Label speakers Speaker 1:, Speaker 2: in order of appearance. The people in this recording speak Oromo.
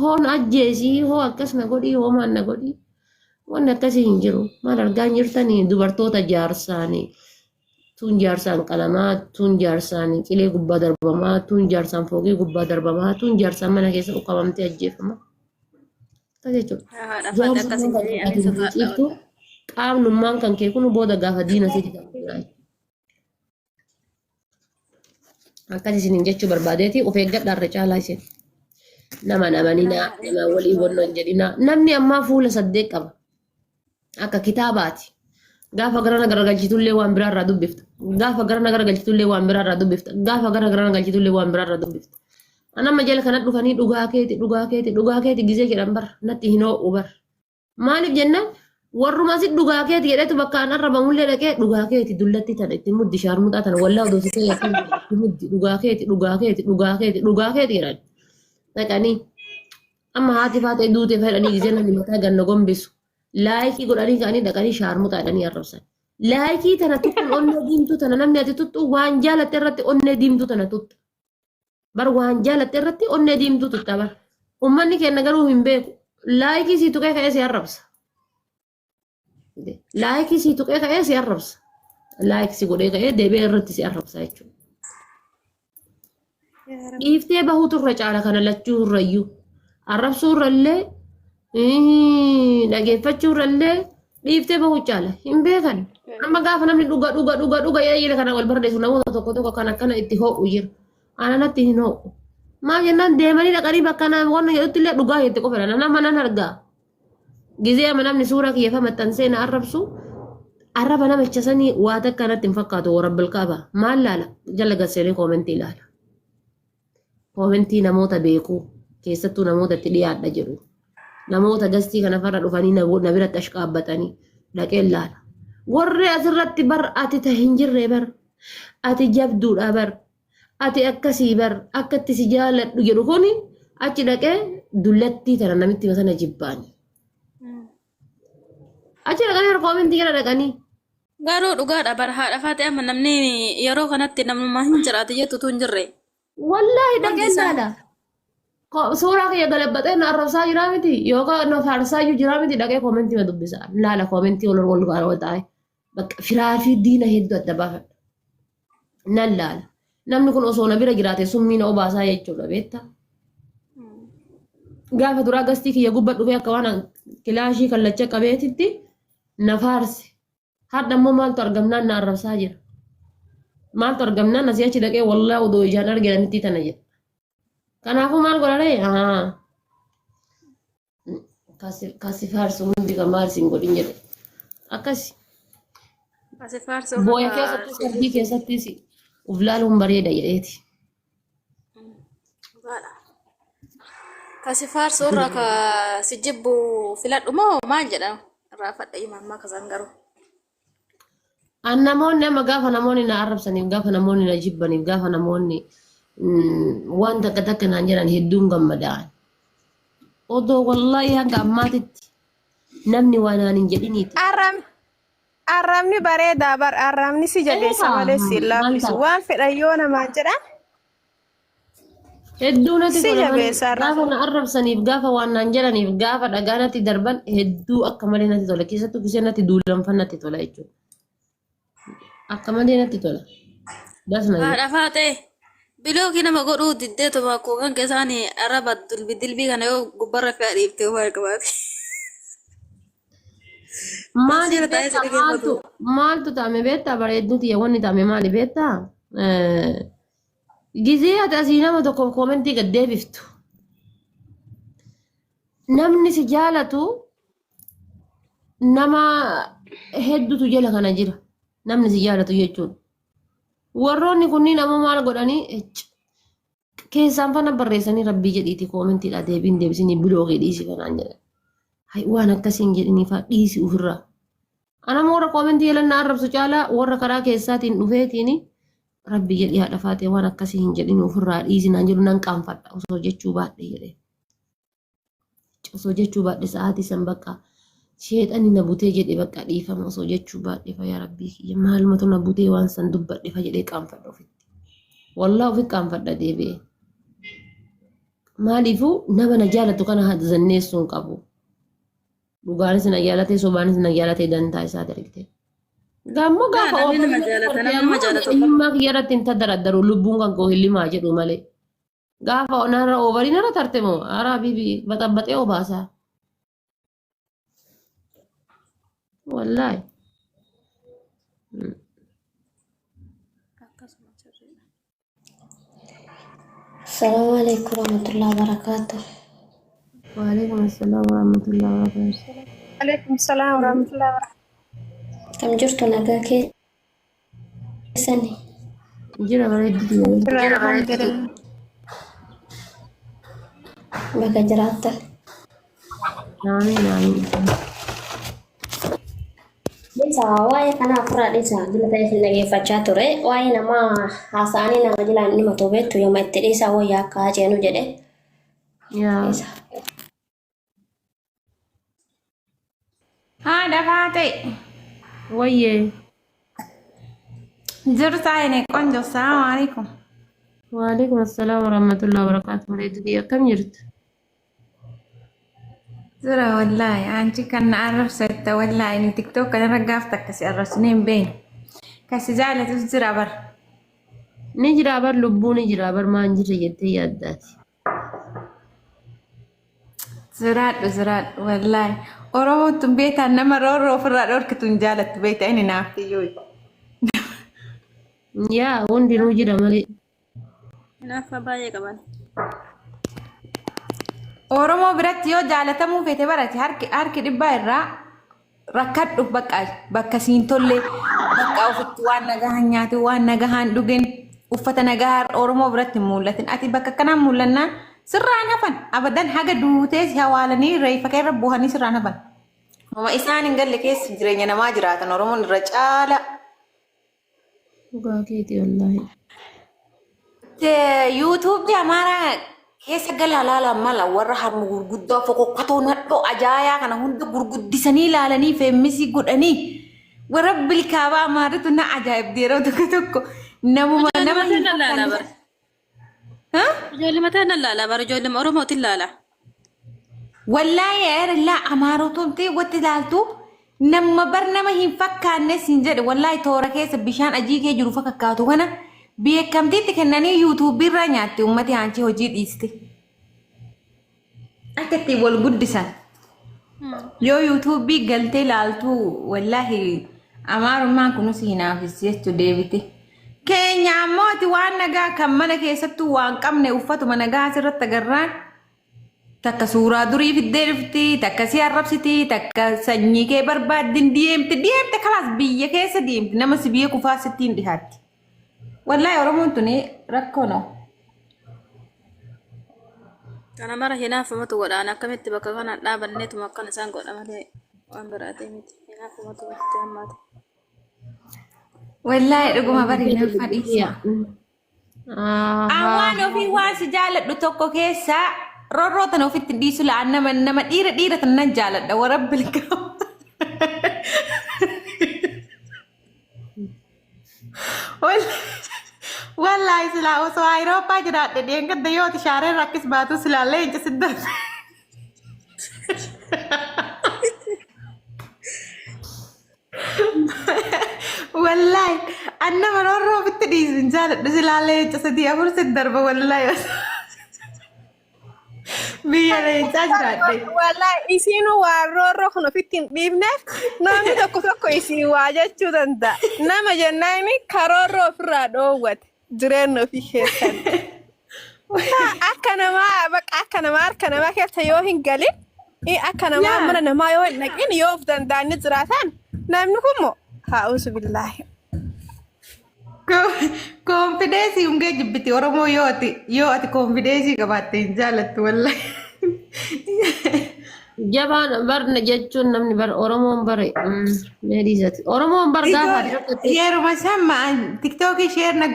Speaker 1: هون أجيسي هو أكسنا قولي هو ما نقولي وانا كسي هنجرو ما رجعن يرتني دبرتوتا جارساني تون جارسان كلمات تون جارساني كلي قبا دربما تون جارسان فوقي قبا دربما تون جارسان منا كيسا وقوامتي أجيفما كذا
Speaker 2: Haadha
Speaker 1: jaarsa
Speaker 2: akkas hin
Speaker 1: nama
Speaker 2: jedhee
Speaker 1: ati
Speaker 2: ani sodaadha
Speaker 1: ciftu
Speaker 2: walla.
Speaker 1: qaamnummaan kan kee kun booda gaafa diina siiti kan biraa akkas isinin jechuu barbaadeeti of eeggadhaarra caalaa isin nama namanina nama walii wannoo hin jedhina namni ammaa fuula saddeet qaba akka kitaabaati gaafa garana garagalchitullee waan biraarraa dubbifta gaafa garana garagalchitullee waan biraarraa dubbifta gaafa garana galchitullee waan biraarraa dubbifta anama jala kana dhufanii dhugaa keeti gizee jedhan bar natti hin ho'u bar maaliif jennaan warruma asit dhugaa keeti jedhetu bakka an arrabamullee dhaqee dhugaa keeti dullatti tana itti muddi shaarmuxaa tana wallaa odoo sitee yakin itti muddi dhugaa keeti jedhan dhaqanii amma haati faatee duute fedhanii gizee namni mataa ganna gombisu laayikii godhanii ka'anii dhaqanii shaarmuxaa jedhanii arrabsan laayikii tana tuqqun onnee diimtuu tana namni ati tuttu waan jaalatte irratti onnee diimtuu tana tutta bar waan jaalatte irratti onnee diimtuu tutta bar ummanni keenya garuu hin beeku laayikii sii tuqee ka'ee si arrabsa laayikii sii tuqee ka'ee si arrabsa laayikii si godhee ka'ee deebi'ee irratti si arrabsa jechuudha dhiiftee bahuutu irra caala kana lachuu irrayyuu arrabsuu irrallee dhageeffachuu irrallee dhiiftee bahuu caala hin beekan amma gaafa namni dhuga jedhee kana wal barreessu namoota tokko kan akkana itti ho'u jira ananatti hin ho'u maal jennaan deemanii dhaqanii bakka nama waan jedhutti illee dhugaa jette qofa nama nan argaa gizee ama namni suuraa kiyyafa maxxansee na arrabsu arraba namicha sanii waa takka natti hin fakkaatu warabbil qaaba maal laala jala garseenii koomentii ilaala koomentii namoota beekuu keessattuu namoota itti dhiyaadha jedhu namoota gastii kana farra dhufanii na biratti ashqaabbatanii dhaqeen laala warri asirratti bar ati ta hin jirre bar ati jabduudha bar ati akkasii bar akkatti si jaaladhu jedhu kuni achi dhaqee dullattii tana namitti masana jibbaani achi dhaqanii harka koomentii kana dhaqanii
Speaker 2: Garuu dhugaadha bara haadha faatee amma namni yeroo kanatti namummaa hin jiraate jettutu hin jirre.
Speaker 1: wallaahi dhaqeen laala suuraa kiyya galabbaxee na arrabsaa jiraa miti yookaan na faarsaa iyyuu jiraa miti dhaqee koomentii ma dubbisa laala koomentii wal gaara ta'e bakka firaa fi diina hedduu adda baafadha nan laala namni kun osoo na bira jiraate summii na obaasaa jechuudha beekta gaafa duraa gastii kiyya gubba dhufee akka waan kilaashii kallacha qabeetitti na faarse hadda immoo maaltu argamnaan na arrabsaa jira maaltu argamnaan asii achi dhaqee wallaa odoo ijaan arginanitti tana jedha kanaafuu maal godhare kasi faarsu hundi kan maal siin godhin jedhe akkasi
Speaker 2: Asi faarsu
Speaker 1: booya keessattis sarbii keessattis uf laaluun bareeda jedheeti
Speaker 2: dhugaadha. Kasi faarsu irraa ka si jibbu filadhu moo maal jedhama? Irraa fadha imammaa kasan garuu.
Speaker 1: an namoonni amma gaafa namoonni na arrabsaniif gaafa namoonni na jibbaniif gaafa namoonni waan takka takka naan jedhan hedduun gammadaan odoo wallaahi hanga ammaatitti namni waan naan hin jedhiniiti
Speaker 3: Arrabni bareedaa bar arrabni si jabeessa malee si laaffisu waan fedhan yoo namaan jedhan
Speaker 1: hedduu natti
Speaker 3: si
Speaker 1: tola
Speaker 3: jabeessa
Speaker 1: gaafa na arrabsaniif gaafa waan naan jedhaniif gaafa dhagaa natti darban hedduu akka malee natti tola keessattuu kisee natti duulanfan natti tola jechuudha akka malee natti tola dasna
Speaker 2: Haadha faatee bilooki nama godhuu diddee tobaakoo kan keessaanii arraba dilbii kana yoo gubbarra fe'aa dhiiftee waa qabaate.
Speaker 1: maali beektaa maaltu taame beektaa bareedduuti wanni taame maali beektaa gizee ati asii nama tokko koomentii gad deebiftu namni si jaalatu nama hedduutu jala kana jira namni si jaalatu jechuudha warroonni kunniin ammoo maal godhanii keessaan fana barreessanii rabbii jedhiiti koomentiidha deebiin deebisanii biloogee dhiisi kanaan jedhan hay waan akkasiin jedhanii faa dhiisi ofirraa anama warra koomentii yeelannaa arrabsu caalaa warra karaa keessaatiin dhufeetiin rabbii jedhii haadha faatee waan akkasii hin jedhin ofirraa dhiisi naan jedhu nan qaanfadha osoo jechuu baadhe jedhee osoo jechuu baadhe sa'aatii san bakka sheexani na butee jedhe bakka dhiifama osoo jechuu baadhe fa yaa rabbii kiyya maalumatu na butee waan san dubbadhe fa jedhee qaanfadha ofitti wallaa ofi qaanfadha deebi'ee maaliifuu nama na jaalatu kana haa zanneessuun qabu. Dhugaanis na jaalatee sobaanis na jaalatee dantaa isaa dargite. Gaammoo gaafa oofuma kiyyarratti hin taddaraddaru lubbuun kan koo hillimaa jedhu malee. Gaafa onarra oobariin irra tarte moo araa bibi baxabbaxee obaasaa. Wallaahi.
Speaker 4: Assalamu alaikum warahmatullahi wabarakatuh.
Speaker 1: Waalaikum assalam warahmatullahi wabarakatuh.
Speaker 3: Alaikum salaam warahmatullahi wabarakatuh.
Speaker 4: Kam jirtu nagaa keessani?
Speaker 1: Jira bareeddu.
Speaker 3: Alhamdulillah.
Speaker 4: Bakka jiraattan.
Speaker 1: Amiin.
Speaker 4: Bisa waa'ee kanaaf fudhadhiisa jilata isin dhageeffachaa ture. Waa'ee nama haasa'anii nama jilaan dhimma beektu yooma itti dhiisaa wayyaa akka haceenu jedhe.
Speaker 1: Yaa.
Speaker 5: Haadha Faate.
Speaker 1: Wayyee.
Speaker 5: Jirtaa inni qoonjo salaamu alaikum.
Speaker 1: Waalaikum assalam warahmatullahi wabarakatuh. Bareeddu akkam jirtu?
Speaker 5: Jira wallaahi anchi kan na arrabsatte wallaahi inni tiktok kanarra gaafta akkasi arrabsine hin beekne. Kasi jaalatus jira bar.
Speaker 1: Ni jira bar lubbuu ni jira bar maan jirre jettee yaaddaati.
Speaker 5: Ziraadhu wallaahi. Oromootu beektaan nama roorroo ofirraa dhorkitu hin jaalattu beektaa inni naaf iyyuu.
Speaker 1: Yaa hundinuu jira malee.
Speaker 2: Naafa baay'ee qaban.
Speaker 5: Oromoo biratti yoo jaalatamuu feete barate harki dhibbaa irraa rakkadhu bakka siin tolle bakka ofitti waan nagahaan nyaate waan nagahaan dhugeen uffata nagahaan Oromoo biratti hin mul'atin. Ati bakka kanaan mul'annaan sirraan hafan abadan haga duutee si hawaalanii reeffa keerra bu'anii sirraan hafan. Mama isaan hin galle keessa jireenya namaa jiraatan Oromoon irra caala.
Speaker 1: Dhugaa keeti wallaahi.
Speaker 5: YouTube Amaaraa keessa galaalaa mala warra harmu gurguddaa fokokkatoo nadhoo ajaayaa kana hunda gurguddisanii ilaalanii feemmisii godhanii warra bilkaabaa Amaaratu na ajaa'ibdi yeroo tokko namuma nama hin
Speaker 2: fakkaanne. Ijoollee mataa nan laala bara ijoollee Oromootiin laala.
Speaker 5: Wallaahi eerillaa Amaarotootti watti ilaaltu nama bar nama hin fakkaanne siin jedhe wallaahi toora keessa bishaan ajii kee jiru fakkaatu kana. Beekamtiitti kennanii YouTube irraa nyaatti uummati aanchi hojii dhiiste. Akka itti wal guddisan. Yoo YouTube galtee ilaaltu wallaahi Amaarummaan kunuus hinaafis jechuu deebite. Keenya ammoo ati waan nagaa kan mana keessattuu waan qabne uffatuma nagaa asirratti agarraan takka suuraa durii fiddee dhufti takka si arrabsiti takka sanyii kee barbaaddin deemte kalaas biyya keessa deemti nama si biyya kufaa sittiin dhihaatti. Wallahi Oromoon tuni rakkoo no.
Speaker 2: Kana mara hinaafamatu godhaan akkamitti bakka kanaan dhaabanneetuma akkan isaan godha malee waan biraatee miti. Hinaafamatu walitti hammaate.
Speaker 5: Wallahi dhuguma barii na fadhiisa. Awwaan ofii waan si jaaladhu tokko keessa roorroo tan ofitti dhiisu la'aan nama dhiira tan nan jaaladha warra bilkaa'u. Wallahi sila osoo Awurooppaa jiraadhe deengada yoo ati shaareen rakkis baatu silaallee hin cisiddan. Wallahi annama roorroo ofitti dhiisu hin jaaladhu silaallee hin cisidii afur siddarba wallahi. Biyya leencaa jiraadhe.
Speaker 3: Wallahi isiin waan roorroo kan ofitti hin dhiibneef namni tokko isiin waa jechuu danda'a. Nama jennaan karoorroo ofirraa dhoowwate. Jireenya ofii keessan. Akka namaa harka namaa keessa yoo hin galin akka namaa mana namaa yoo hin dhaqin yoo of danda'anii jiraatan namni kunmoo haa'uusu billaahi.
Speaker 5: Konfideensii hungee jibbiti Oromoo yoo ati konfideensii qabaatte hin jaalattu wallahi.
Speaker 1: Jabaan barna jechuun namni bar Oromoon bare meediisati. Oromoon bar gaafa
Speaker 5: yeruma samma TikTok share na